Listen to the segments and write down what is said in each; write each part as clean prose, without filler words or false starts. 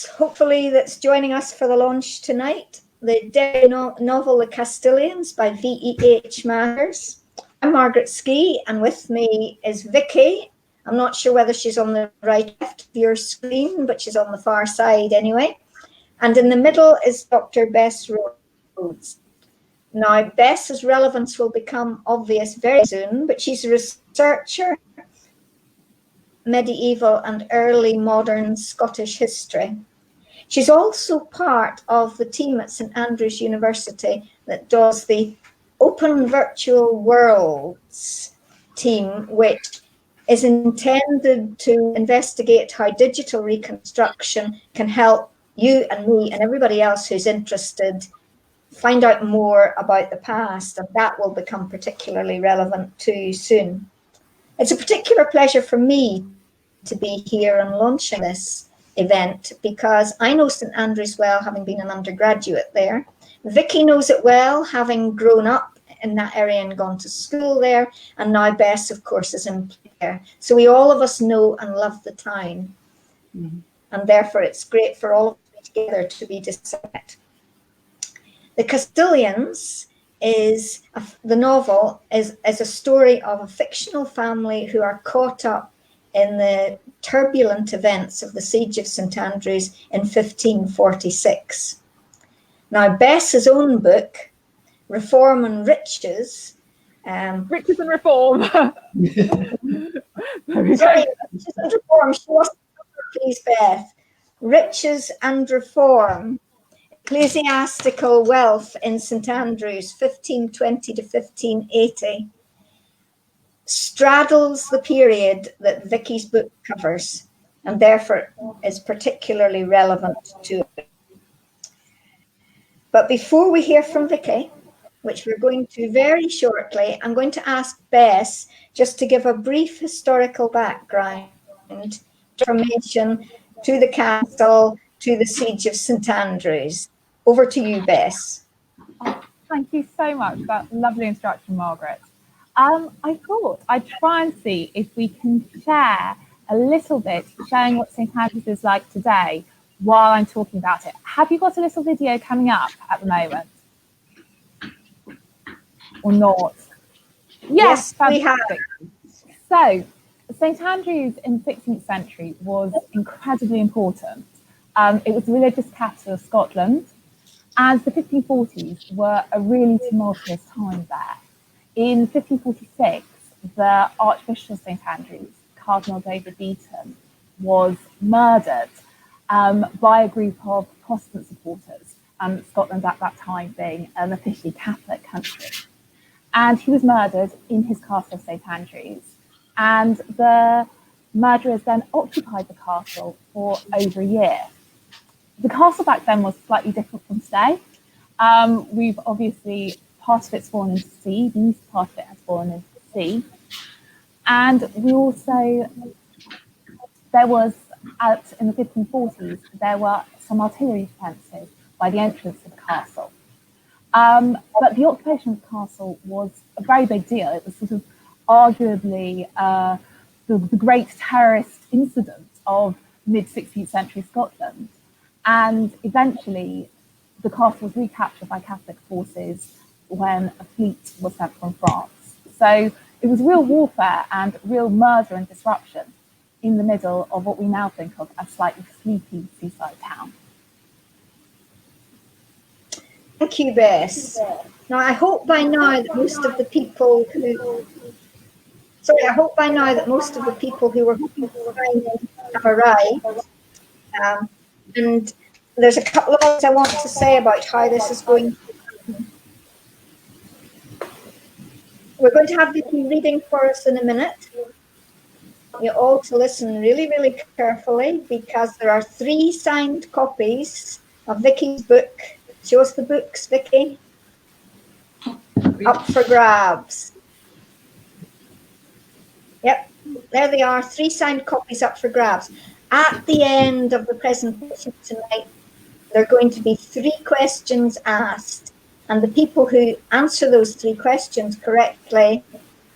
hopefully that's joining us for the launch tonight. The debut novel, The Castilians by V.E.H. Mathers. I'm Margaret Skea, and with me is Vicky. I'm not sure whether she's on the right left of your screen, but she's on the far side anyway. And in the middle is Dr Bess Rhodes. Now, Bess's relevance will become obvious very soon, but she's a researcher, medieval and early modern Scottish history. She's also part of the team at St Andrews University that does the Open Virtual Worlds team, which is intended to investigate how digital reconstruction can help you and me and everybody else who's interested find out more about the past, and that will become particularly relevant too soon. It's a particular pleasure for me to be here and launching this event because I know St Andrews well, having been an undergraduate there. Vicky knows it well, having grown up in that area and gone to school there, and now Bess, of course, is in there. So we all of us know and love the town, and therefore it's great for all of us together to be discussing it. The Castilians is the novel is a story of a fictional family who are caught up in the turbulent events of the Siege of St Andrews in 1546. Now, Bess's own book, Reform and Riches. Riches and Reform. Sorry, Riches and Reform. She wasn't, please, Beth. Riches and Reform. Ecclesiastical Wealth in St Andrews, 1520 to 1580. Straddles the period that Vicky's book covers, and therefore is particularly relevant to it. But before we hear from Vicky, which we're going to very shortly, I'm going to ask Bess just to give a brief historical background, information to the castle, to the Siege of St Andrews. Over to you, Bess. Oh, thank you so much for that lovely introduction, Margaret. I thought I'd try and see if we can share a little bit, sharing what St Andrews is like today while I'm talking about it. Have you got a little video coming up at the moment? Or not? Yes, we have. So, St Andrews in the 16th century was incredibly important. It was the religious capital of Scotland, as the 1540s were a really tumultuous time there. In 1546, the Archbishop of St Andrews, Cardinal David Beaton, was murdered by a group of Protestant supporters, Scotland at that time being an officially Catholic country. And he was murdered in his castle of St Andrews. And the murderers then occupied the castle for over a year. The castle back then was slightly different from today. We've obviously, part of it's fallen into the sea, the east part of it has fallen into the sea. And we also, there was, in the 1540s, there were some artillery defences by the entrance of the castle. But the occupation of the castle was a very big deal. It was sort of arguably the great terrorist incident of mid-16th century Scotland. And eventually, the castle was recaptured by Catholic forces when a fleet was sent from France. So it was real warfare and real murder and disruption in the middle of what we now think of as slightly sleepy seaside town. Thank you, Bess. Now, I hope by now that most of the people who were have arrived. And there's a couple of things I want to say about how this is going to happen. We're going to have Vicky reading for us in a minute. I want you all to listen really, really carefully because there are 3 signed copies of Vicky's book. Show us the books, Vicky. Up for grabs. Yep, there they are, 3 signed copies up for grabs. At the end of the presentation tonight, there are going to be 3 questions asked, and the people who answer those 3 questions correctly,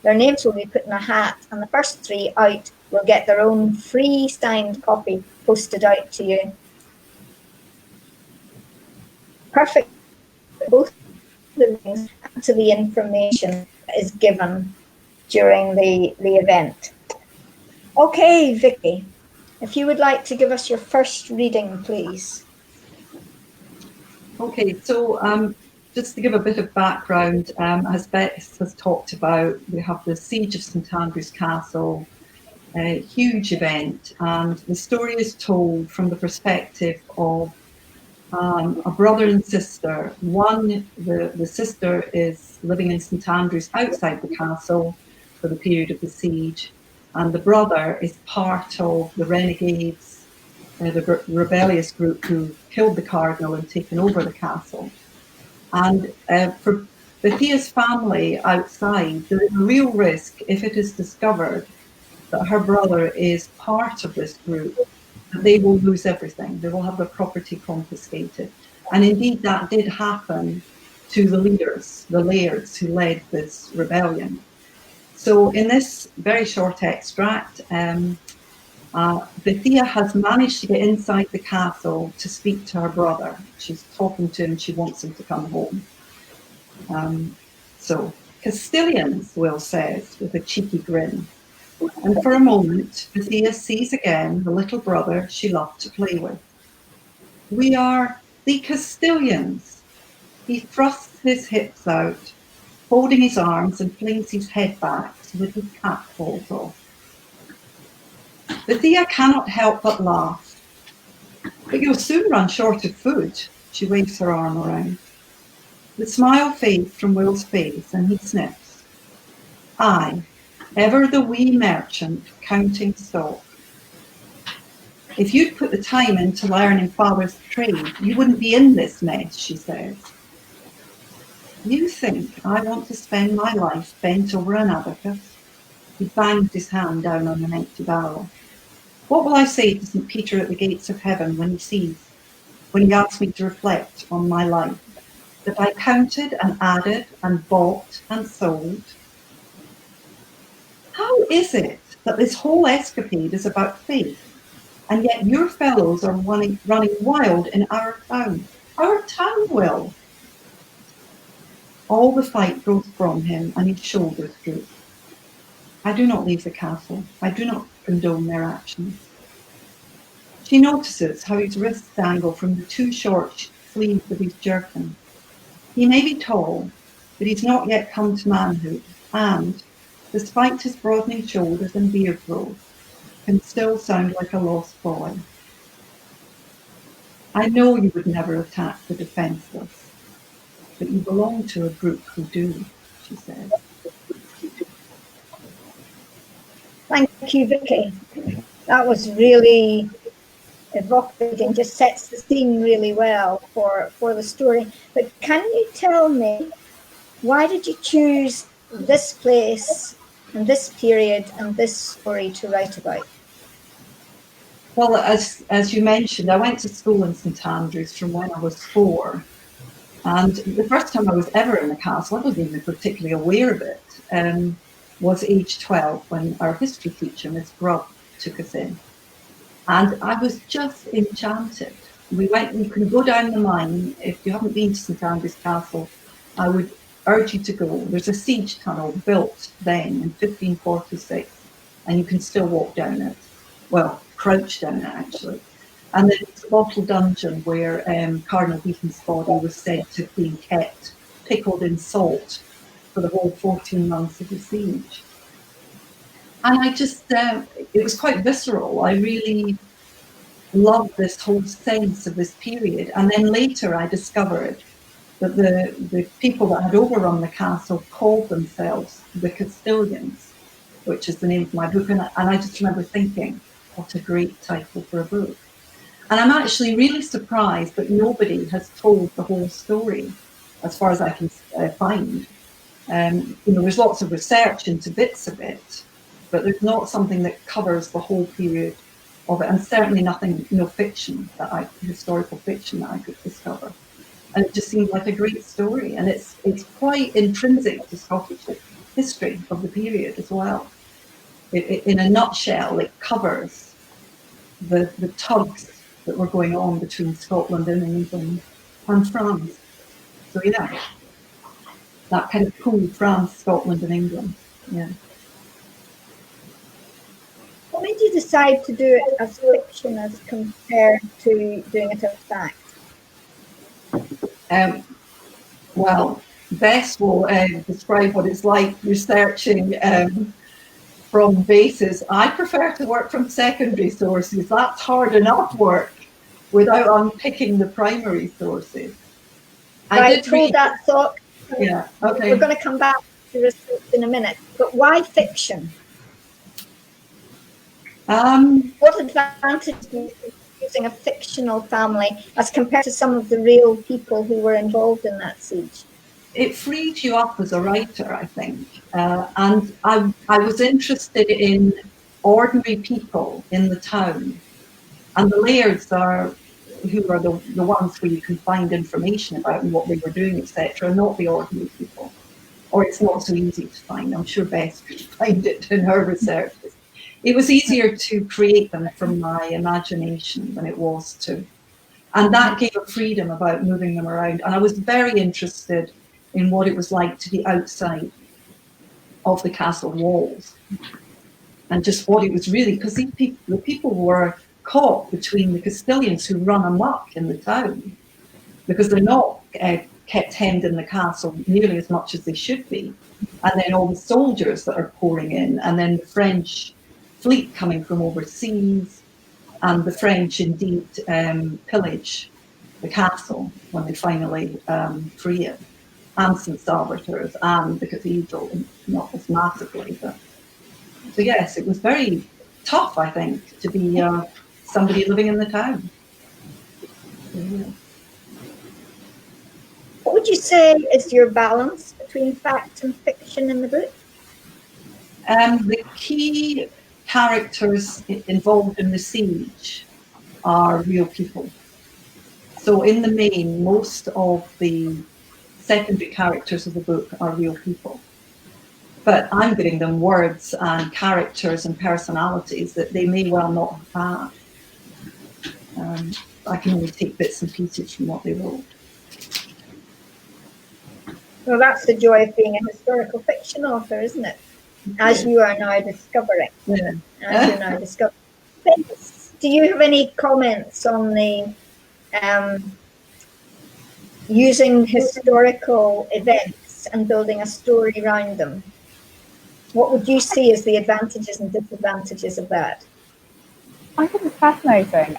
their names will be put in a hat, and the first 3 out will get their own free signed copy posted out to you. perfect both the readings and to the information that is given during the event. Okay, Vicky, if you would like to give us your first reading, please. Okay, so just to give a bit of background, as Bess has talked about, we have the Siege of St Andrews Castle, a huge event, and the story is told from the perspective of a brother and sister. The sister is living in St Andrews outside the castle for the period of the siege, and the brother is part of the renegades, the rebellious group who killed the cardinal and taken over the castle. And for Bethea's family outside, there is a real risk if it is discovered that her brother is part of this group, that they will lose everything. They will have their property confiscated. And indeed, that did happen to the leaders, the lairds who led this rebellion. So in this very short extract, Bethea has managed to get inside the castle to speak to her brother. She's talking to him, she wants him to come home. So, Castilians, Will says, with a cheeky grin. And for a moment, Bethea sees again the little brother she loved to play with. We are the Castilians. He thrusts his hips out, folding his arms and flings his head back so that his cap falls off. Bethea cannot help but laugh. But you'll soon run short of food, she waves her arm around. The smile fades from Will's face and he sniffs. I, ever the wee merchant counting stock. If you'd put the time into learning father's trade, you wouldn't be in this mess, she says. You think I want to spend my life bent over an abacus? He bangs his hand down on an empty barrel. What will I say to St. Peter at the gates of heaven when he asks me to reflect on my life, that I counted and added and bought and sold? How is it that this whole escapade is about faith, and yet your fellows are running wild in our town? Our town, Will! All the fight goes from him and his shoulders droop. I do not leave the castle. I do not condone their actions. She notices how his wrists dangle from the too short sleeves of his jerkin. He may be tall, but he's not yet come to manhood, and, despite his broadening shoulders and beard growth, can still sound like a lost boy. I know you would never attack the defenceless, but you belong to a group who do, she says. Thank you, Vicky. That was really evocative and just sets the scene really well for the story. But can you tell me, why did you choose this place and this period and this story to write about? Well, as you mentioned, I went to school in St Andrews from when I was 4. And the first time I was ever in the castle, I wasn't even particularly aware of it, was age 12 when our history teacher, Miss Grubb, took us in. And I was just enchanted. We can go down the mine. If you haven't been to St Andrews Castle, I would urge you to go. There's a siege tunnel built then in 1546, and you can still walk down it. Well, crouch down it actually. And then it's a bottle dungeon where Cardinal Beaton's body was said to have been kept pickled in salt for the whole 14 months of the siege. And I just, it was quite visceral. I really loved this whole sense of this period. And then later I discovered that the people that had overrun the castle called themselves the Castilians, which is the name of my book. And I just remember thinking, what a great title for a book. And I'm actually really surprised that nobody has told the whole story, as far as I can find. There's lots of research into bits of it, but there's not something that covers the whole period of it, and certainly nothing, fiction historical fiction that I could discover. And it just seemed like a great story, and it's quite intrinsic to Scottish history of the period as well. In a nutshell, it covers the tugs that were going on between Scotland and England and France. So yeah, that kind of cool France, Scotland and England. Yeah. What made you decide to do it as fiction as compared to doing it as fact? Well, Bess will describe what it's like researching from bases. I prefer to work from secondary sources. That's hard enough work without unpicking the primary sources. Right, hold that thought. Yeah, okay. We're going to come back to research in a minute, but why fiction? What advantage do you see using a fictional family as compared to some of the real people who were involved in that siege? It frees you up as a writer, I think. And I was interested in ordinary people in the town. And the Lairds are who are the ones where you can find information about what they were doing, etc., not the ordinary people. Or it's not so easy to find. I'm sure Bess could find it in her research. It was easier to create them from my imagination than it was to. And that gave a freedom about moving them around. And I was very interested in what it was like to be outside of the castle walls. And just what it was really, because the people were caught between the Castilians who run amok in the town, because they're not kept hemmed in the castle nearly as much as they should be. And then all the soldiers that are pouring in, and then the French fleet coming from overseas, and the French indeed pillage the castle when they finally free it, and St Salvator's and the cathedral, not as massively, but so yes, it was very tough, I think, to be somebody living in the town. Yeah. What would you say is your balance between fact and fiction in the book? The key characters involved in the siege are real people. So in the main, most of the secondary characters of the book are real people. But I'm giving them words and characters and personalities that they may well not have had. I can only take bits and pieces from what they wrote. Well, that's the joy of being a historical fiction author, isn't it? As you are now discovering. Yeah. As you're now discovering. Do you have any comments on the using historical events and building a story around them? What would you see as the advantages and disadvantages of that? I think it's fascinating.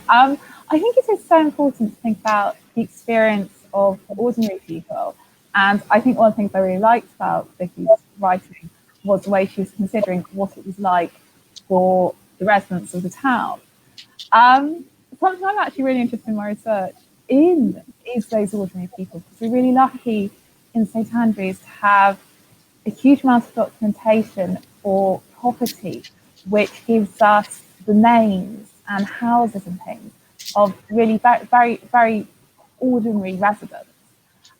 I think it is so important to think about the experience of ordinary people. And I think one of the things I really liked about Vicky's writing was the way she was considering what it was like for the residents of the town. Something I'm actually really interested in my research in is those ordinary people, because we're really lucky in St Andrews to have a huge amount of documentation for property, which gives us the names and houses and things of really very, very, very ordinary residents.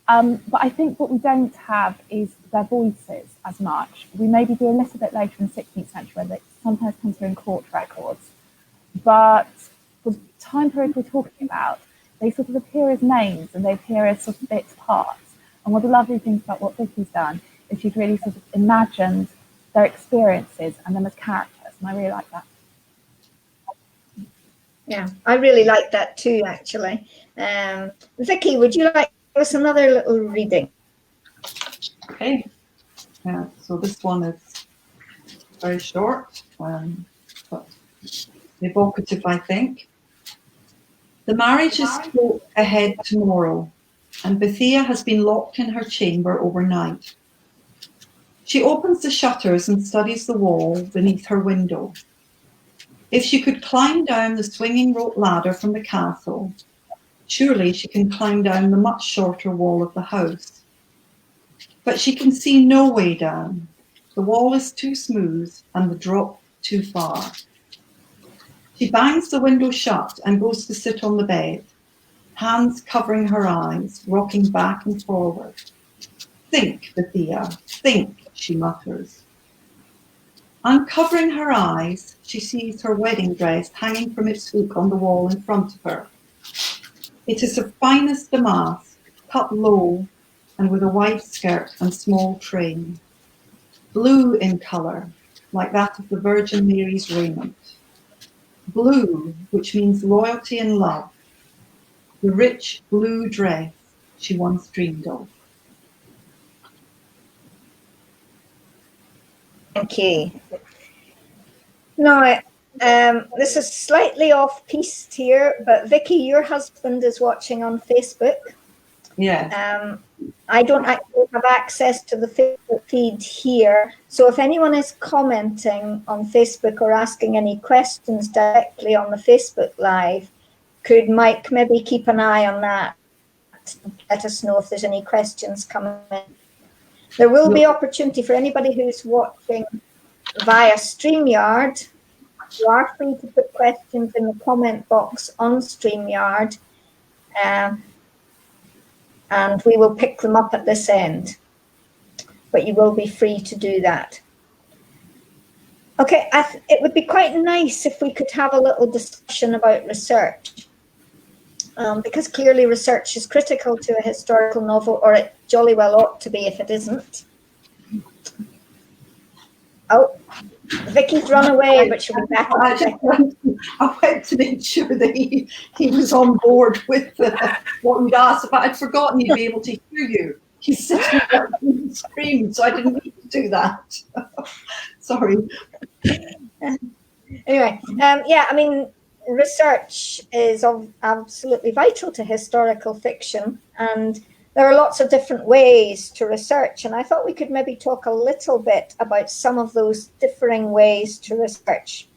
But I think what we don't have is their voices as much. We maybe do a little bit later in the 16th century, where they sometimes come through in court records. But the time period we're talking about, they sort of appear as names and they appear as sort of bits parts. And one of the lovely things about what Vicky's done is she's really sort of imagined their experiences and them as characters. And I really like that. Yeah, I really like that too, actually. Vicky, would you like to give us another little reading? Okay. So this one is very short, but evocative, I think. The marriage is to ahead tomorrow, and Bethia has been locked in her chamber overnight. She opens the shutters and studies the wall beneath her window. If she could climb down the swinging rope ladder from the castle, surely she can climb down the much shorter wall of the house. But she can see no way down. The wall is too smooth and the drop too far. She bangs the window shut and goes to sit on the bed, hands covering her eyes, rocking back and forward. Think, Bethia, think, she mutters. Uncovering her eyes, she sees her wedding dress hanging from its hook on the wall in front of her. It is of finest damask, cut low and with a wide skirt and small train. Blue in colour, like that of the Virgin Mary's raiment. Blue, which means loyalty and love. The rich blue dress she once dreamed of. Thank you. Now, this is slightly off-piste here, but Vicky, your husband is watching on Facebook. Yeah. I don't actually have access to the Facebook feed here. So if anyone is commenting on Facebook or asking any questions directly on the Facebook Live, could Mike maybe keep an eye on that? Let us know if there's any questions coming in. There will be opportunity for anybody who's watching via StreamYard. You are free to put questions in the comment box on StreamYard, and we will pick them up at this end. But you will be free to do that. Okay, it would be quite nice if we could have a little discussion about research. Because clearly research is critical to a historical novel, or it jolly well ought to be if it isn't. Oh, Vicky's run away, but she'll be back. I went to make sure that he was on board with what we'd asked, but I'd forgotten he'd be able to hear you. He's sitting there and screaming, so I didn't need to do that. Sorry. Anyway, yeah, I mean, research is absolutely vital to historical fiction, and there are lots of different ways to research, and I thought we could maybe talk a little bit about some of those differing ways to research.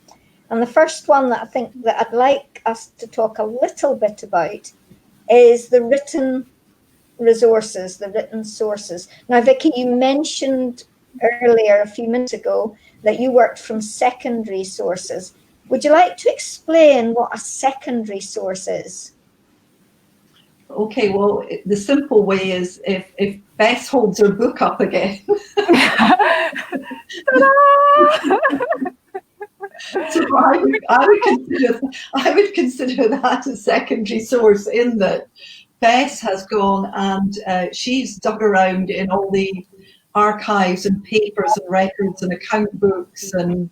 And the first one that I think that I'd like us to talk a little bit about is the written resources, the written sources. Now, Vicky, you mentioned earlier, a few minutes ago, that you worked from secondary sources. Would you like to explain what a secondary source is? Okay, well, the simple way is if Bess holds her book up again. So I would consider that a secondary source, in that Bess has gone and she's dug around in all the archives and papers and records and account books and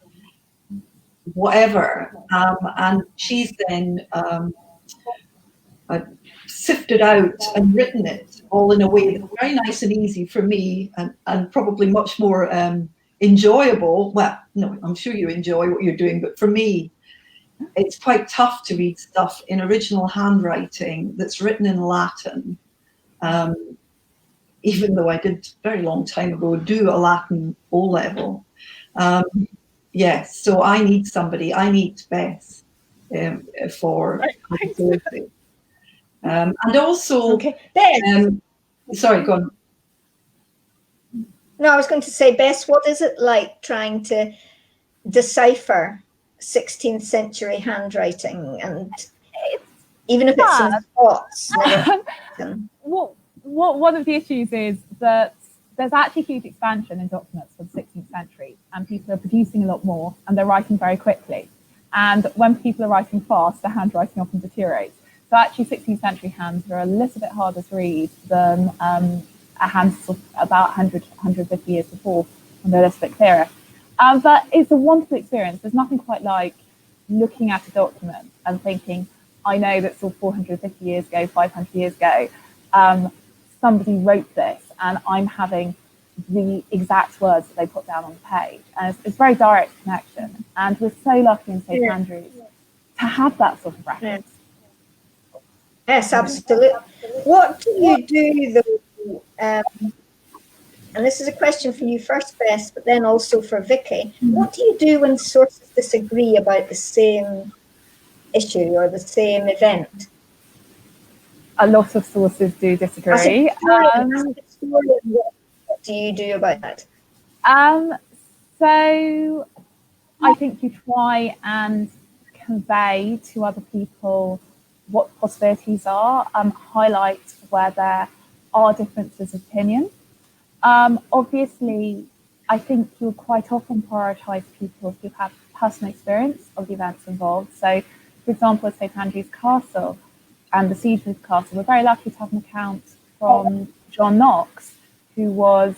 whatever, and she's then sifted out and written it all in a way that's very nice and easy for me, and probably much more enjoyable. Well, no, I'm sure you enjoy what you're doing, but for me, it's quite tough to read stuff in original handwriting that's written in Latin, even though I did a very long time ago do a Latin O-level. Yes, so I need Bess for continuity. And also, okay. Bess. Sorry, go on. No, I was going to say, Bess, what is it like trying to decipher 16th century handwriting, and even if it's in thoughts? One of the issues is that there's actually huge expansion in documents for the 16th century, and people are producing a lot more, and they're writing very quickly. And when people are writing fast, their handwriting often deteriorates. So actually 16th century hands are a little bit harder to read than a hands of about 100, 150 years before, when they're a little bit clearer. But it's a wonderful experience. There's nothing quite like looking at a document and thinking, I know that's all 450 years ago, 500 years ago. Somebody wrote this, and I'm having the exact words that they put down on the page. And it's very direct connection. And we're so lucky in St. Andrews to have that sort of reference. Yes, absolutely. What do you do, though? And this is a question for you first, Bess, but then also for Vicky. What do you do when sources disagree about the same issue or the same event? A lot of sources do disagree. What do you do about that? So I think you try and convey to other people what possibilities are, highlight where there are differences of opinion. Obviously, I think you'll quite often prioritise people who have personal experience of the events involved. So, for example, at St. Andrew's Castle and the siege of the castle, we're very lucky to have an account from John Knox, who was,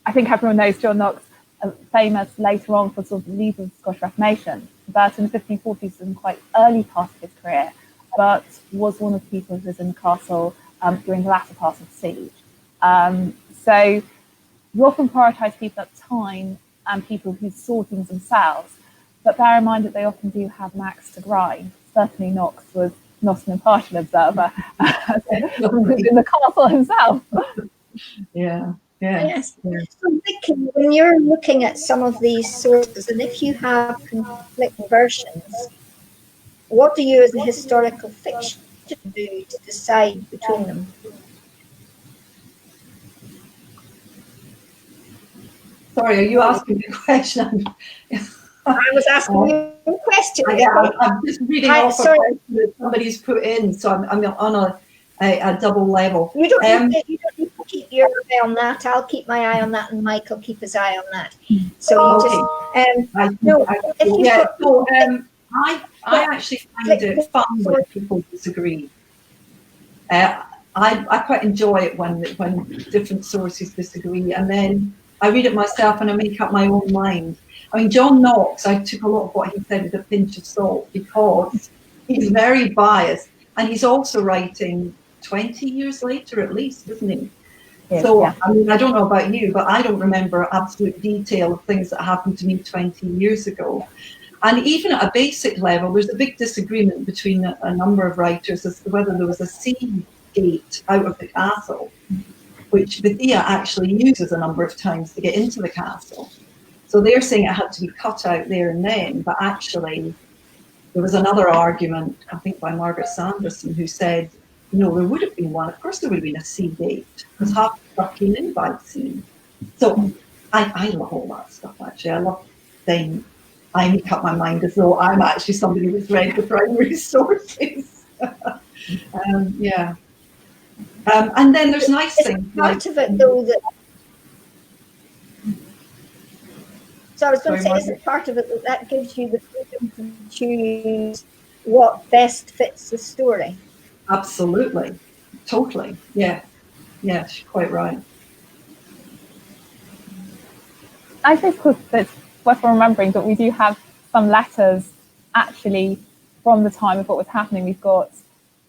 I think everyone knows John Knox, famous later on for sort of the leader of the Scottish Reformation, but in the 1540s in quite early part of his career, but was one of the people who was in the castle during the latter part of the siege. So you often prioritise people at the time and people who saw things themselves, but bear in mind that they often do have an axe to grind. Certainly Knox was not an impartial observer, was in the castle himself. Yeah. Yes. So Vicky, when you're looking at some of these sources, and if you have conflicting versions, what do you as a historical fiction do to decide between them? Sorry, are you asking me a question? I was asking you a question. I'm just reading off a question that somebody's put in, so I'm on a double level. You don't need to keep your eye on that. I'll keep my eye on that, and Mike will keep his eye on that. So I actually find it fun when people disagree. I quite enjoy it when different sources disagree, and then I read it myself and I make up my own mind. I mean, John Knox, I took a lot of what he said with a pinch of salt because he's very biased, and he's also writing 20 years later at least, isn't he? Yes, so, yeah. I mean, I don't know about you, but I don't remember absolute detail of things that happened to me 20 years ago. And even at a basic level, there's a big disagreement between a number of writers as to whether there was a sea gate out of the castle, which Bethia actually uses a number of times to get into the castle. So they're saying it had to be cut out there and then, but actually there was another argument, I think by Margaret Sanderson, who said, no, there would have been one. Of course there would have been a sea gate, because half the stuff came in by sea. So I love all that stuff, actually. I love saying, I make up my mind as though I'm actually somebody who's read the primary sources. Yeah. And then there's nice things. Part of it, though, that... So I was going to say, isn't part of it that gives you the freedom to choose what best fits the story? Absolutely. Totally. Yeah. Yeah, she's quite right. I think it's worth remembering that we do have some letters actually from the time of what was happening. We've got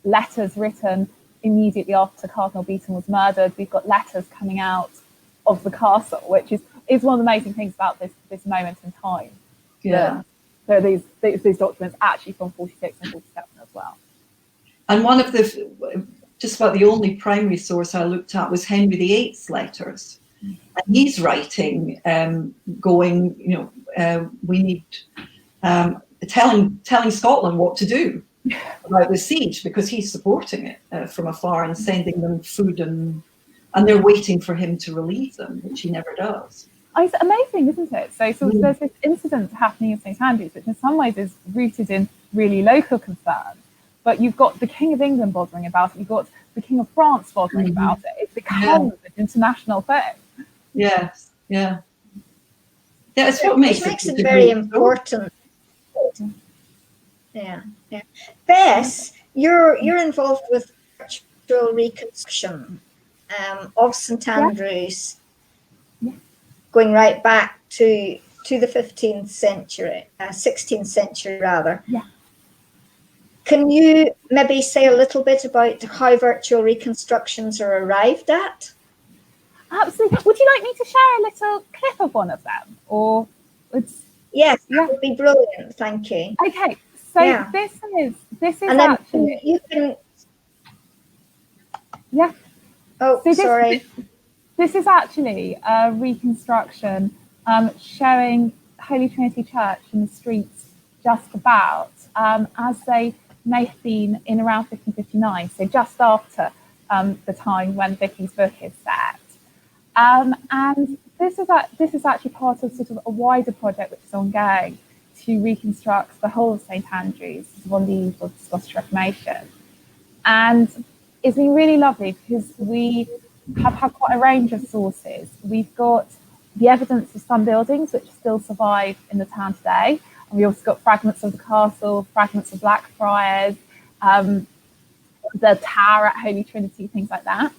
letters written immediately after Cardinal Beaton was murdered. We've got letters coming out of the castle, which is one of the amazing things about this moment in time. Yeah. So these documents actually from 46 and 47 as well. And one of the, just about the only primary source I looked at was Henry VIII's letters. And he's writing, going, we need, telling Scotland what to do about the siege, because he's supporting it from afar and sending them food, and they're waiting for him to relieve them, which he never does. It's amazing, isn't it? So there's this incident happening in St Andrews, which in some ways is rooted in really local concern. But you've got the King of England bothering about it. You've got the King of France bothering about it. It becomes an international thing. Yes, yeah. Yeah, it's what makes it very important. Yeah. Bess, you're involved with virtual reconstruction of St Andrews, going right back to the 15th century, 16th century rather. Yeah. Can you maybe say a little bit about how virtual reconstructions are arrived at? Absolutely. Would you like me to share a little clip of one of them? Or Yes, that would be brilliant. Thank you. Okay, so this is and actually you can. Yeah. Oh, so sorry. This is actually a reconstruction showing Holy Trinity Church in the streets just about as they may have been in around 1559, so just after the time when Vicky's book is set. And this is actually part of sort of a wider project which is ongoing to reconstruct the whole of St Andrews on the eve of the Scottish Reformation. And it's been really lovely because we have had quite a range of sources. We've got the evidence of some buildings which still survive in the town today. And we also got fragments of the castle, fragments of Blackfriars, the tower at Holy Trinity, things like that.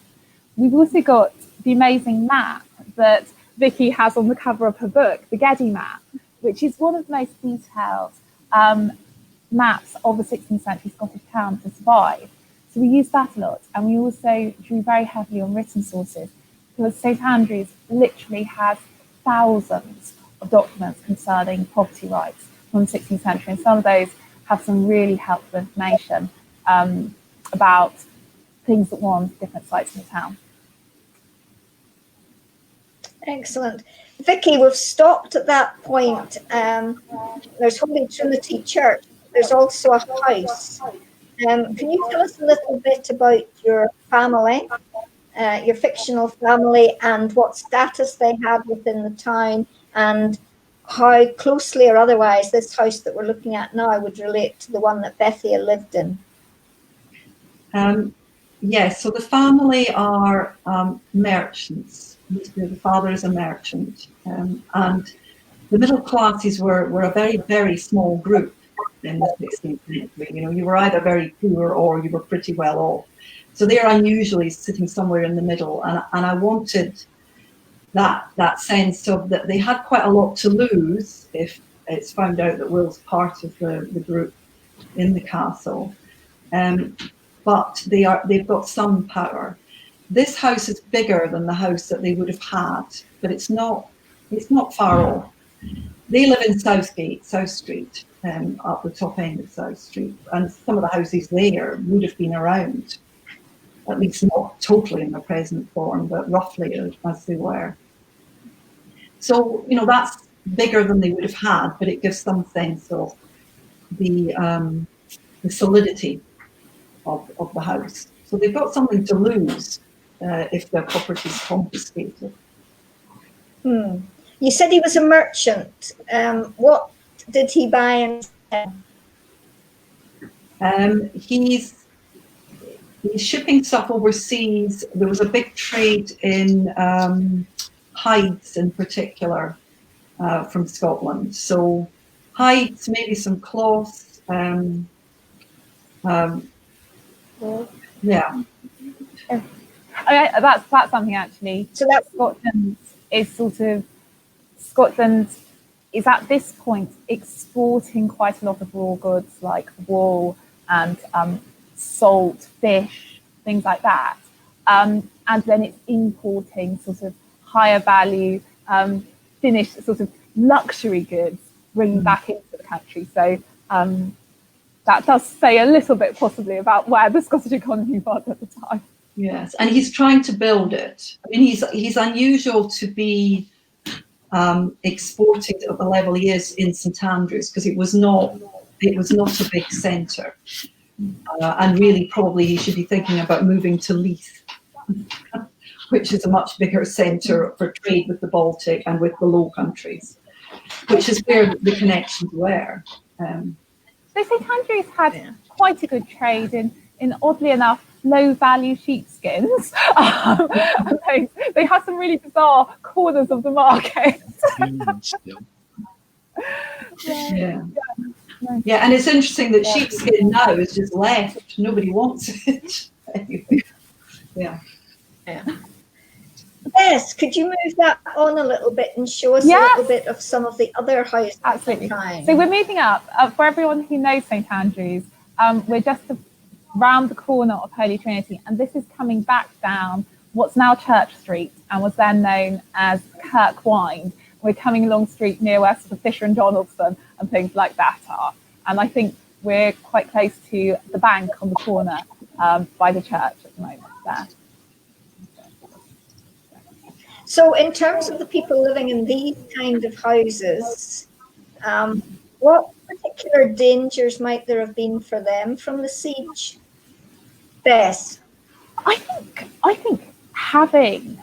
we've also got the amazing map that Vicky has on the cover of her book, the Geddy map, which is one of the most detailed maps of a 16th century Scottish town to survive. So we used that a lot, and we also drew very heavily on written sources, because St Andrews literally has thousands of documents concerning property rights from the 16th century, and some of those have some really helpful information about things that were on different sites in the town. Excellent. Vicky, we've stopped at that point. There's Holy Trinity Church. There's also a house. Can you tell us a little bit about your family, your fictional family, and what status they had within the town, and how closely or otherwise this house that we're looking at now would relate to the one that Bethia lived in? Yes, so the family are merchants. The father is a merchant, and the middle classes were a very, very small group in the 16th century. You know, you were either very poor or you were pretty well off. So they're unusually sitting somewhere in the middle, and I wanted that sense of that they had quite a lot to lose if it's found out that Will's part of the group in the castle. But they've got some power. This house is bigger than the house that they would have had, but it's not far off. They live in South Street, up the top end of South Street, and some of the houses there would have been around, at least not totally in their present form, but roughly as they were. So, you know, that's bigger than they would have had, but it gives some sense of the solidity of the house. So they've got something to lose if their property is confiscated. You said he was a merchant. What did he buy and sell? He's shipping stuff overseas. There was a big trade in hides in particular from Scotland. So hides, maybe some cloths. Yeah. That's something actually. So that Scotland is at this point exporting quite a lot of raw goods like wool and salt, fish, things like that, and then it's importing sort of higher value, finished sort of luxury goods, bringing back into the country. So that does say a little bit possibly about where the Scottish economy was at the time. Yes, and he's trying to build it. I mean, he's unusual to be exporting at the level he is in St Andrews, because it was not a big centre, and really probably he should be thinking about moving to Leith, which is a much bigger centre for trade with the Baltic and with the Low Countries, which is where the connections were. So St Andrews had quite a good trade in oddly enough, low-value sheepskins. They have some really bizarre corners of the market. Yeah, and it's interesting that sheepskin now is just left. Nobody wants it. Yeah. Yes, could you move that on a little bit and show us a little bit of some of the other houses? Absolutely. So we're moving up. For everyone who knows St Andrews, we're just round the corner of Holy Trinity, and this is coming back down what's now Church Street and was then known as Kirk Wynd. We're coming along street near where sort of Fisher and Donaldson and things like that are. And I think we're quite close to the bank on the corner by the church at the moment there. So in terms of the people living in these kind of houses, what particular dangers might there have been for them from the siege? Bess? I think having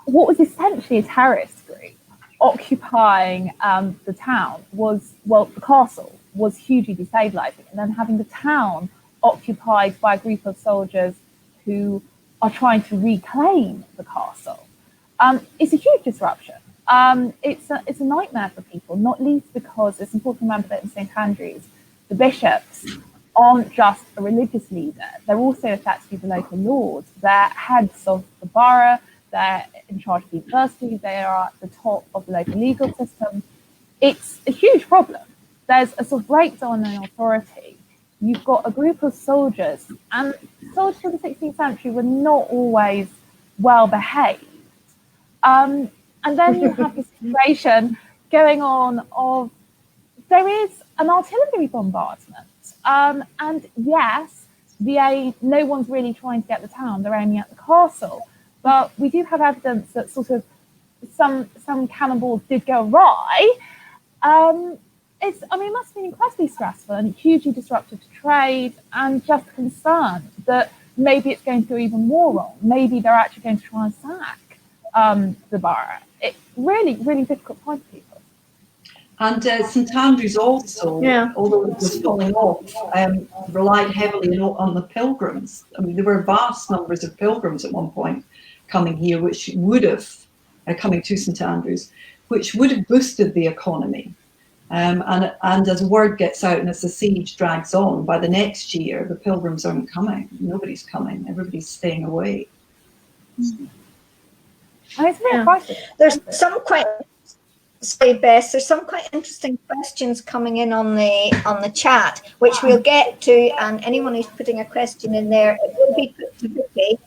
what was essentially a terrorist group occupying the town the castle was hugely destabilizing. And then having the town occupied by a group of soldiers who are trying to reclaim the castle is a huge disruption. It's a nightmare for people, not least because it's important to remember that in St Andrews, the bishops aren't just a religious leader, they're also effectively the local lords. They're heads of the borough, they're in charge of the university, they are at the top of the local legal system. It's a huge problem. There's a sort of breakdown in authority. You've got a group of soldiers, and soldiers of the 16th century were not always well behaved. And then you have this situation going on of there is an artillery bombardment. And yes, no one's really trying to get the town, they're aiming at the castle. But we do have evidence that sort of some cannonballs did go awry. It must have been incredibly stressful and hugely disruptive to trade, and just concerned that maybe it's going to go even more wrong. Maybe they're actually going to try and sack the borough. It's really, really difficult time for people. And St Andrews also, although it was falling off, relied heavily on the pilgrims. I mean, there were vast numbers of pilgrims at one point coming here, which would have, coming to St Andrews, which would have boosted the economy. And as word gets out and as the siege drags on, by the next year, the pilgrims aren't coming. Nobody's coming. Everybody's staying away. There's some quite... Sorry, Bess, there's some quite interesting questions coming in on the chat, which we'll get to, and anyone who's putting a question in there, it will be put to Vicky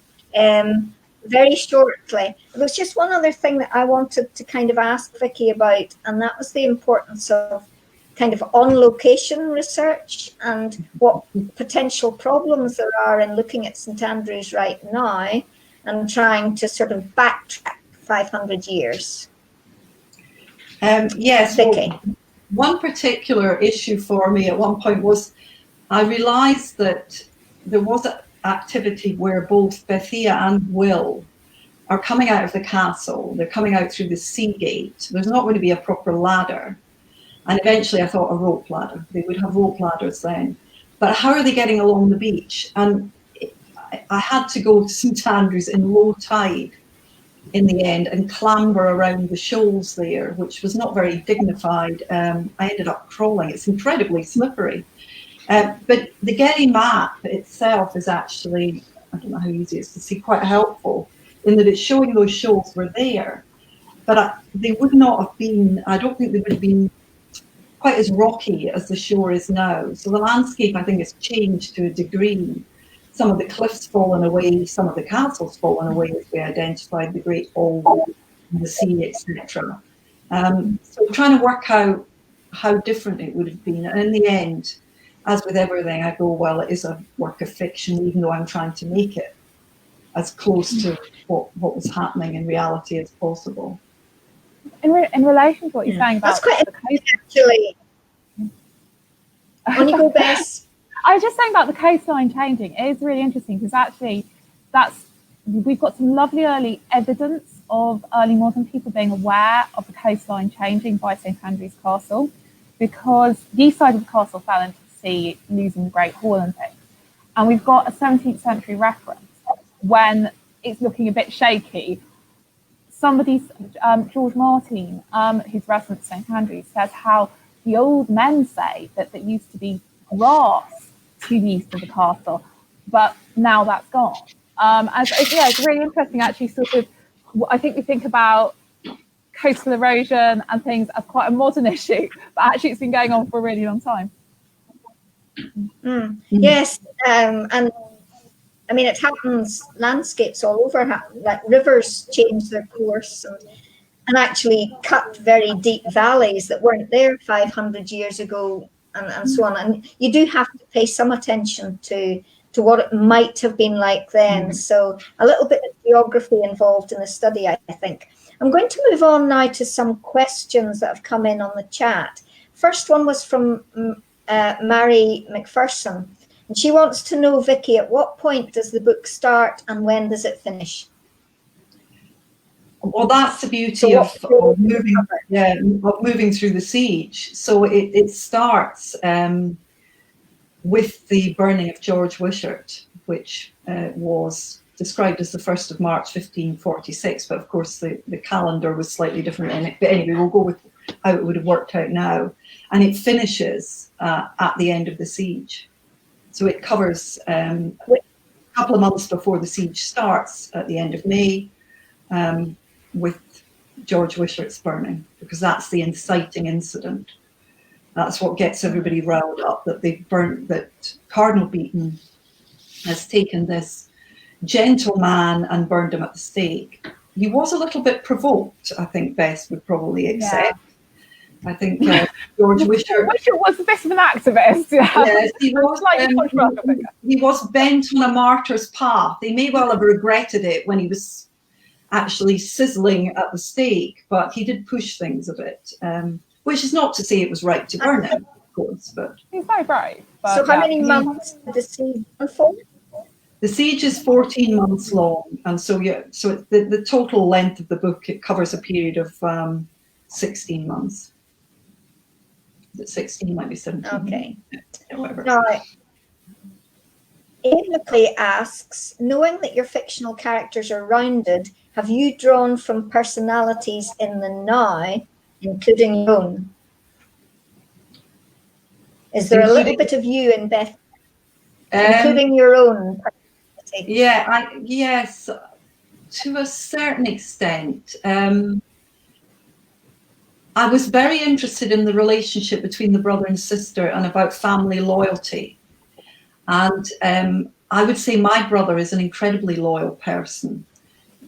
very shortly. There's just one other thing that I wanted to kind of ask Vicky about, and that was the importance of kind of on-location research and what potential problems there are in looking at St Andrews right now and trying to sort of backtrack 500 years. Yes, well, one particular issue for me at one point was I realised that there was an activity where both Bethia and Will are coming out of the castle. They're coming out through the sea gate. There's not going to be a proper ladder. And eventually I thought a rope ladder. They would have rope ladders then. But how are they getting along the beach? And I had to go to St Andrews in low tide in the end and clamber around the shoals there, which was not very dignified. I ended up crawling. It's incredibly slippery. But the Getty map itself is actually, I don't know how easy it is to see, quite helpful in that it's showing those shoals were there. But they would not have been, I don't think they would have been quite as rocky as the shore is now. So the landscape, I think, has changed to a degree. Some of the cliffs fallen away, some of the castles fallen away as we identified the Great Hall, the sea, etc. So trying to work out how different it would have been. And in the end, as with everything, I go, well, it is a work of fiction, even though I'm trying to make it as close to what was happening in reality as possible. In relation to what you're saying about... That's quite actually. On you go, Bess. I was just saying about the coastline changing. It is really interesting because actually we've got some lovely early evidence of early modern people being aware of the coastline changing by St Andrews Castle, because the east side of the castle fell into the sea, losing the Great Hall and things. And we've got a 17th century reference when it's looking a bit shaky. Somebody, George Martin, who's resident of St Andrews, says how the old men say that there used to be grass to the east of the castle, but now that's gone. It's really interesting, actually. Sort of, I think we think about coastal erosion and things as quite a modern issue, but actually it's been going on for a really long time. Yes, and I mean, it happens. Landscapes all over, like rivers change their course and actually cut very deep valleys that weren't there 500 years ago. And so on, and you do have to pay some attention to what it might have been like then. So a little bit of geography involved in the study, I think. I'm going to move on now to some questions that have come in on the chat. First one was from Mary McPherson, and she wants to know, Vicky, at what point does the book start and when does it finish? Well, that's the beauty of moving through the siege. So it starts with the burning of George Wishart, which was described as the 1st of March 1546. But of course, the calendar was slightly different in it. But anyway, we'll go with how it would have worked out now. And it finishes at the end of the siege. So it covers a couple of months before the siege starts at the end of May, with George Wishart's burning, because that's the inciting incident. That's what gets everybody riled up, that they've burnt, that Cardinal Beaton has taken this gentle man and burned him at the stake. He was a little bit provoked, I think Bess would probably accept. I think George Wishart was a bit of an activist. Yes, he was bent on a martyr's path. He may well have regretted it when he was actually sizzling at the stake, but he did push things a bit, which is not to say it was right to burn him, of course. But he's very brave. So how many months did the siege unfold? The siege is 14 months long, and so the total length of the book, it covers a period of 16 months. Is it 16? Might be 17. Okay. Whatever. Now, Ian McClay asks, knowing that your fictional characters are rounded, have you drawn from personalities in the now, including your own? Is there a little bit of you in Beth, including your own personality? Yeah, yes, to a certain extent. I was very interested in the relationship between the brother and sister and about family loyalty. And I would say my brother is an incredibly loyal person.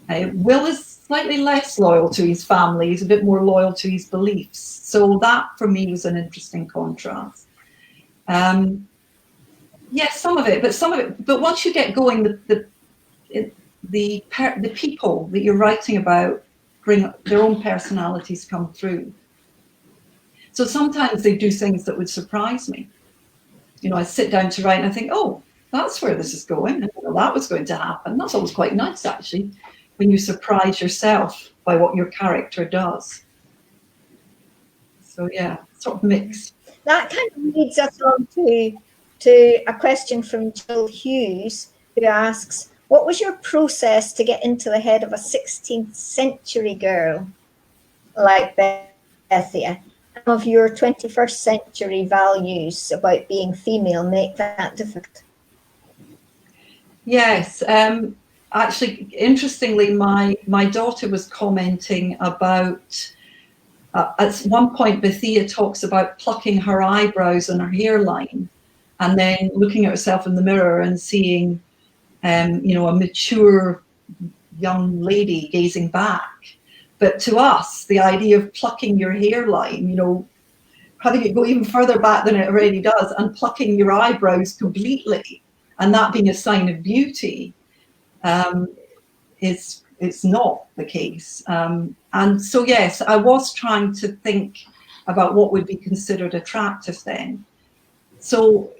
Will is slightly less loyal to his family. He's a bit more loyal to his beliefs. So that for me was an interesting contrast. Yes, some of it, but once you get going, the people that you're writing about bring their own personalities come through. So sometimes they do things that would surprise me. You know, I sit down to write and I think, oh, that's where this is going. And that was going to happen. That's always quite nice, actually, when you surprise yourself by what your character does. So yeah, sort of mixed. That kind of leads us on to a question from Jill Hughes, who asks, what was your process to get into the head of a 16th century girl like Bethia? Some of your 21st century values about being female make that difficult. Yes, actually, interestingly, my daughter was commenting about, at one point, Bethia talks about plucking her eyebrows and her hairline and then looking at herself in the mirror and seeing, you know, a mature young lady gazing back. But to us, the idea of plucking your hairline, you know, having it go even further back than it already does, and plucking your eyebrows completely, and that being a sign of beauty, it's not the case. And so, yes, I was trying to think about what would be considered attractive then. So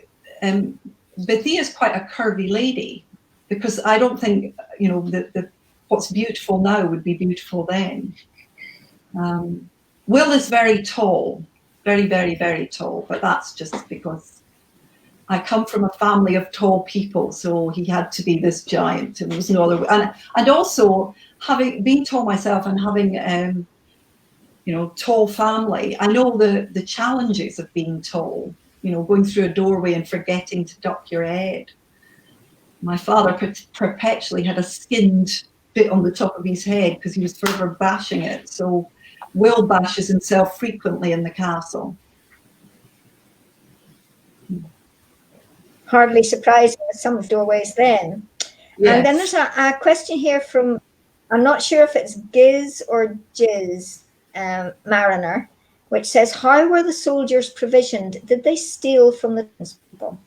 Bethia is quite a curvy lady, because I don't think, you know, that what's beautiful now would be beautiful then. Will is very tall, very, very, very tall, but that's just because I come from a family of tall people, so he had to be this giant. There was no other way. And also, being tall myself and having, you know, tall family, I know the challenges of being tall, you know, going through a doorway and forgetting to duck your head. My father perpetually had a skinned bit on the top of his head because he was forever bashing it. So Will bashes himself frequently in the castle. Hardly surprising with some of doorways then. Yes. And then there's a question here from, I'm not sure if it's Giz or Jiz Mariner, which says, how were the soldiers provisioned? Did they steal from the people?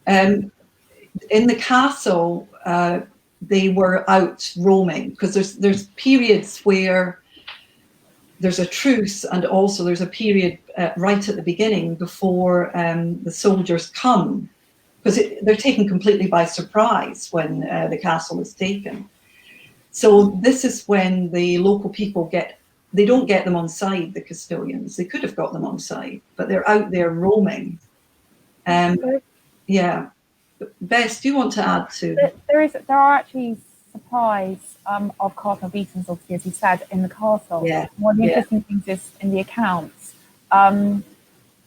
In the castle, they were out roaming, because there's periods where there's a truce, and also there's a period right at the beginning before the soldiers come, because they're taken completely by surprise when the castle is taken. So this is when the local people they don't get them on side, the Castilians. They could have got them on side, but they're out there roaming. Yeah. Bess, do you want to add to? There are actually supplies of Cardinal Beaton's, obviously, as you said, in the castle. Yeah. One of the interesting things is in the accounts.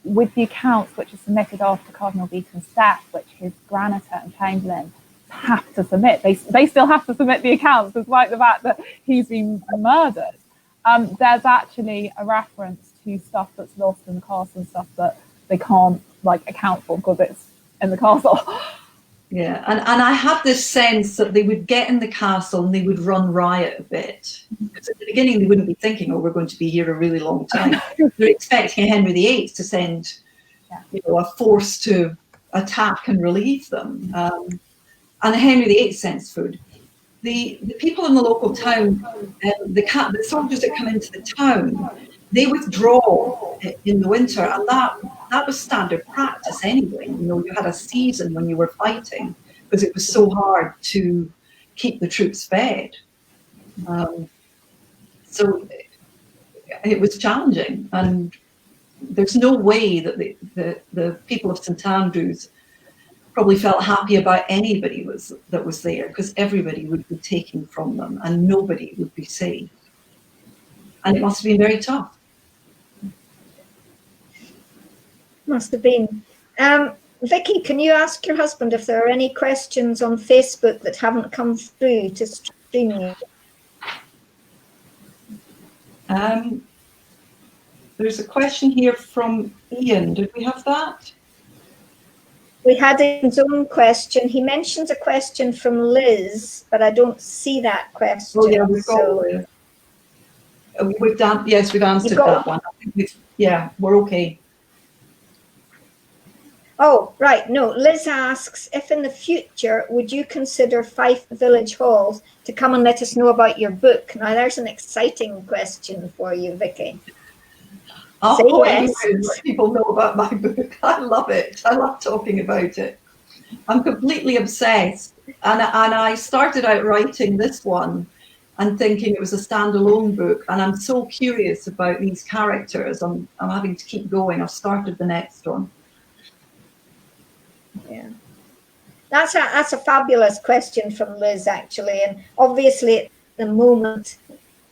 with the accounts which are submitted after Cardinal Beaton's death, which his granitor and chamberlain have to submit. They still have to submit the accounts despite the fact that he's been murdered. There's actually a reference to stuff that's lost in the castle and stuff that they can't like account for because it's in the castle. Yeah, and I had this sense that they would get in the castle and they would run riot a bit. Because at the beginning they wouldn't be thinking, oh, we're going to be here a really long time. They're expecting Henry VIII to send a force to attack and relieve them. And Henry VIII sends food. The people in the local town, the soldiers that come into the town, they withdraw in the winter, and that was standard practice anyway. You had a season when you were fighting because it was so hard to keep the troops fed. So it was challenging, and there's no way that the people of St Andrews probably felt happy about anybody that was there, because everybody would be taken from them and nobody would be safe. And it must have been very tough. Must have been. Vicky, can you ask your husband if there are any questions on Facebook that haven't come through to stream you? There's a question here from Ian. Did we have that? We had Ian's own question. He mentions a question from Liz, but I don't see that question. Oh yeah, we've got. We've done. Yes, we've answered that one. I think we're okay. Oh, right. No, Liz asks, if in the future, would you consider Fife Village Halls to come and let us know about your book? Now, there's an exciting question for you, Vicky. Say yes. Let people know about my book. I love it. I love talking about it. I'm completely obsessed. And I started out writing this one and thinking it was a standalone book. And I'm so curious about these characters. I'm having to keep going. I've started the next one. Yeah, that's a fabulous question from Liz, actually, and obviously at the moment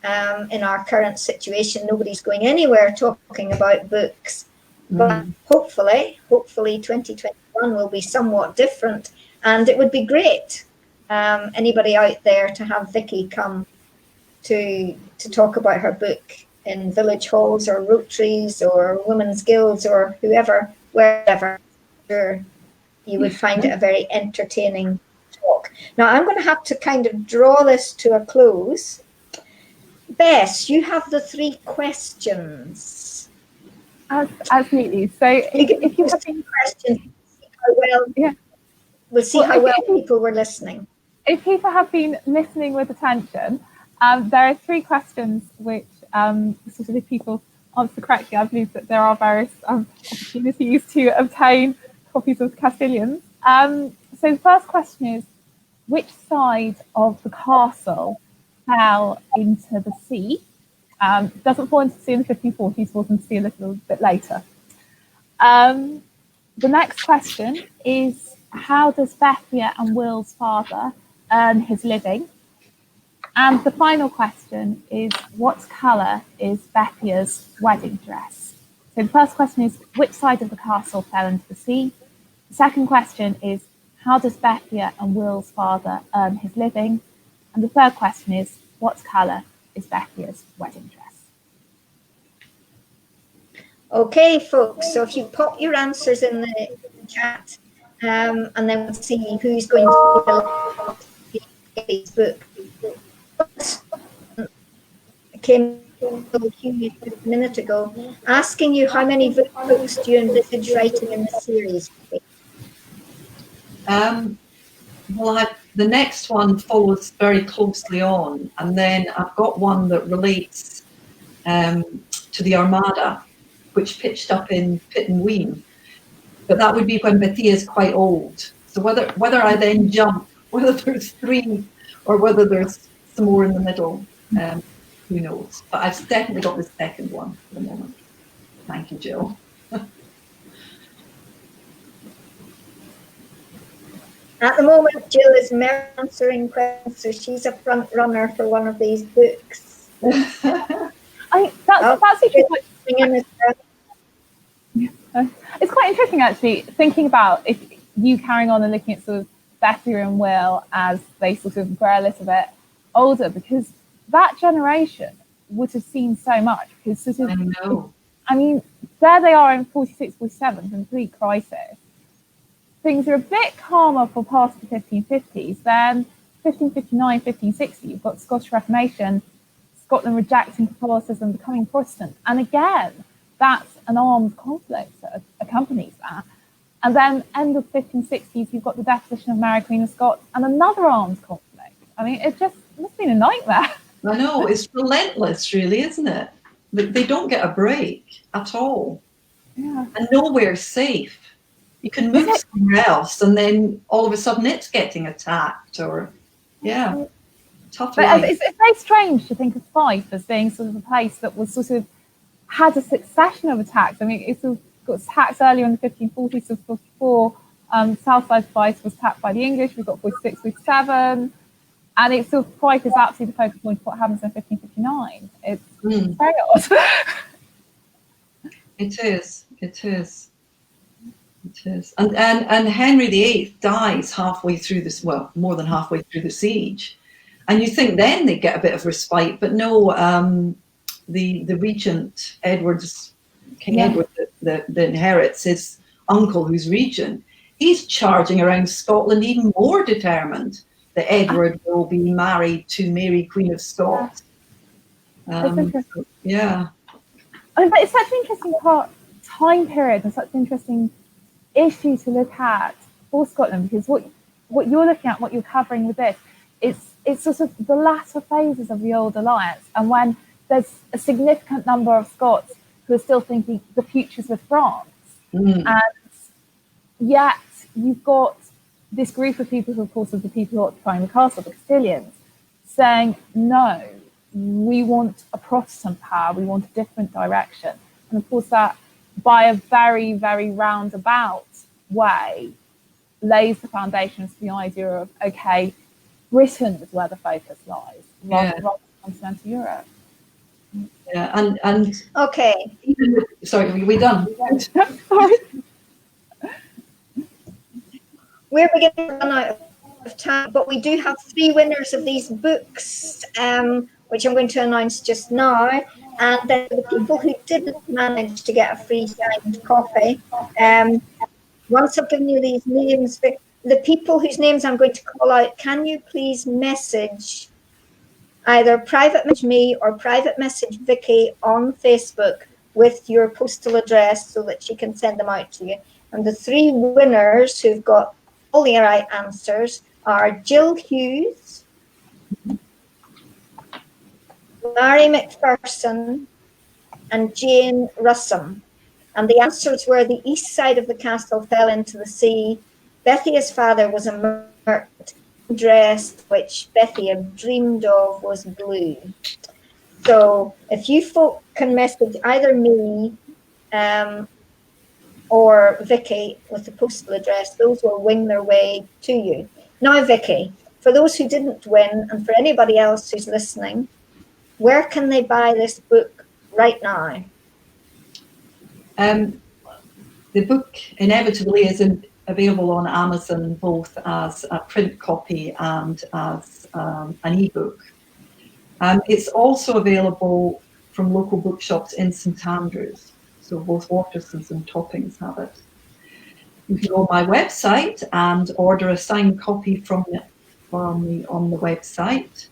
in our current situation, nobody's going anywhere talking about books, but hopefully 2021 will be somewhat different, and it would be great anybody out there to have Vicky come to talk about her book in village halls or Rotaries or women's guilds or whoever, wherever. Sure, you would find it a very entertaining talk. Now, I'm going to have to kind of draw this to a close. Bess, you have the 3 questions. Absolutely. So if you have any questions, we'll see how well people were listening. If people have been listening with attention, there are 3 questions which, sort of if people answer correctly, I believe that there are various opportunities to obtain copies of Castilians. So the first question is, which side of the castle fell into the sea? Doesn't fall into the sea in the 1540s, falls into the sea a little bit later. The next question is, how does Bethia and Will's father earn his living? And the final question is, what colour is Bethia's wedding dress? So the first question is, which side of the castle fell into the sea? The second question is, how does Bethia and Will's father earn his living? And the third question is, what colour is Bethia's wedding dress? Okay, folks, so if you pop your answers in the chat, and then we'll see who's going to his book. I came a minute ago asking you how many books do you envisage writing in the series? Well, the next one follows very closely on, and then I've got one that relates to the Armada, which pitched up in Pittenween. But that would be when Bethia is quite old. So whether I then jump, whether there's 3 or whether there's some more in the middle, who knows? But I've definitely got the second one for the moment. Thank you, Jill. At the moment, Jill is answering questions, so she's a front runner for one of these books. That's actually It's quite interesting, actually, thinking about if you carrying on and looking at sort of Betty and Will as they sort of grow a little bit older, because that generation would have seen so much. Because sort of, I know. I mean, there they are in 46, 47, complete crisis. Things are a bit calmer for past the 1550s. Then 1559, 1560, you've got Scottish Reformation, Scotland rejecting Catholicism, becoming Protestant. And again, that's an armed conflict that accompanies that. And then end of 1560s, you've got the deposition of Mary Queen of Scots and another armed conflict. I mean, it must have been a nightmare. I know, it's relentless, really, isn't it? They don't get a break at all. Yeah. And nowhere's safe. You can move somewhere else and then all of a sudden it's getting attacked or, yeah, tough life. But it's very strange to think of Fife as being sort of a place that was sort of had a succession of attacks. I mean, it sort of got attacked earlier in the 1540s, so before Southside Fife was attacked by the English, we've got 46, 47, and it's sort of Fife is absolutely the focal point of what happens in 1559. It's very odd. It is. And Henry VIII dies halfway through this, well, more than halfway through the siege. And you think then they get a bit of respite, but no, the regent, King Edward, that inherits his uncle who's regent, he's charging around Scotland even more determined that Edward will be married to Mary, Queen of Scots. Yeah. I mean, but it's such an interesting time period and such an interesting issue to look at for Scotland, because what you're looking at, what you're covering with this, it's sort of the latter phases of the old alliance, and when there's a significant number of Scots who are still thinking the future's with France, and yet you've got this group of people who, of course, are the people who are occupying the castle, the Castilians, saying, no, we want a Protestant power, we want a different direction. And of course that, by a very, very roundabout way, lays the foundations for the idea of, okay, Britain is where the focus lies, rather than continental Europe. Yeah, and okay. Sorry, are we done? Sorry. We're beginning to run out of time, but we do have 3 winners of these books, which I'm going to announce just now. And then the people who didn't manage to get a free signed copy, once I've given you these names, the people whose names I'm going to call out, can you please message, either private message me or private message Vicky on Facebook with your postal address so that she can send them out to you. And the 3 winners who've got all the right answers are Jill Hughes, Larry McPherson, and Jane Russum. And the answers were: the east side of the castle fell into the sea. Bethia's father was a merchant. Dress which Betty had dreamed of was blue. So if you folk can message either me or Vicky with the postal address, those will wing their way to you. Now, Vicky, for those who didn't win and for anybody else who's listening, where can they buy this book right now? The book inevitably is available on Amazon, both as a print copy and as an ebook. It's also available from local bookshops in St Andrews, so both Watersons and Toppings have it. You can go on my website and order a signed copy from me on the website.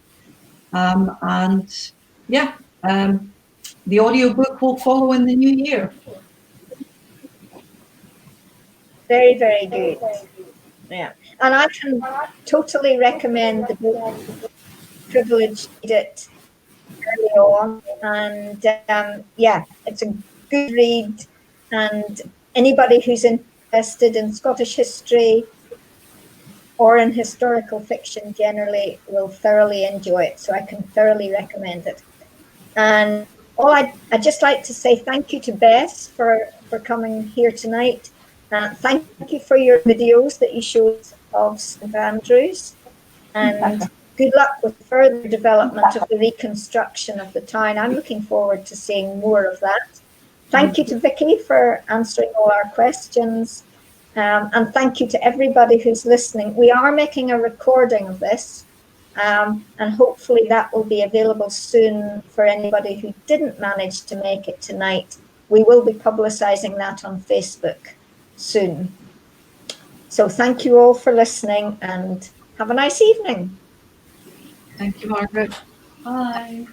The audiobook will follow in the new year. Very, very good. Yeah, and I can totally recommend the book. Privileged it early on, and it's a good read. And anybody who's interested in Scottish history or in historical fiction generally will thoroughly enjoy it. So I can thoroughly recommend it. And I'd just like to say thank you to Bess for coming here tonight. Thank you for your videos that you showed of St Andrews, and good luck with further development of the reconstruction of the town. I'm looking forward to seeing more of that. Thank you to Vicky for answering all our questions. And thank you to everybody who's listening. We are making a recording of this, and hopefully that will be available soon for anybody who didn't manage to make it tonight. We will be publicizing that on Facebook soon. So thank you all for listening, and have a nice evening. Thank you, Margaret. Bye.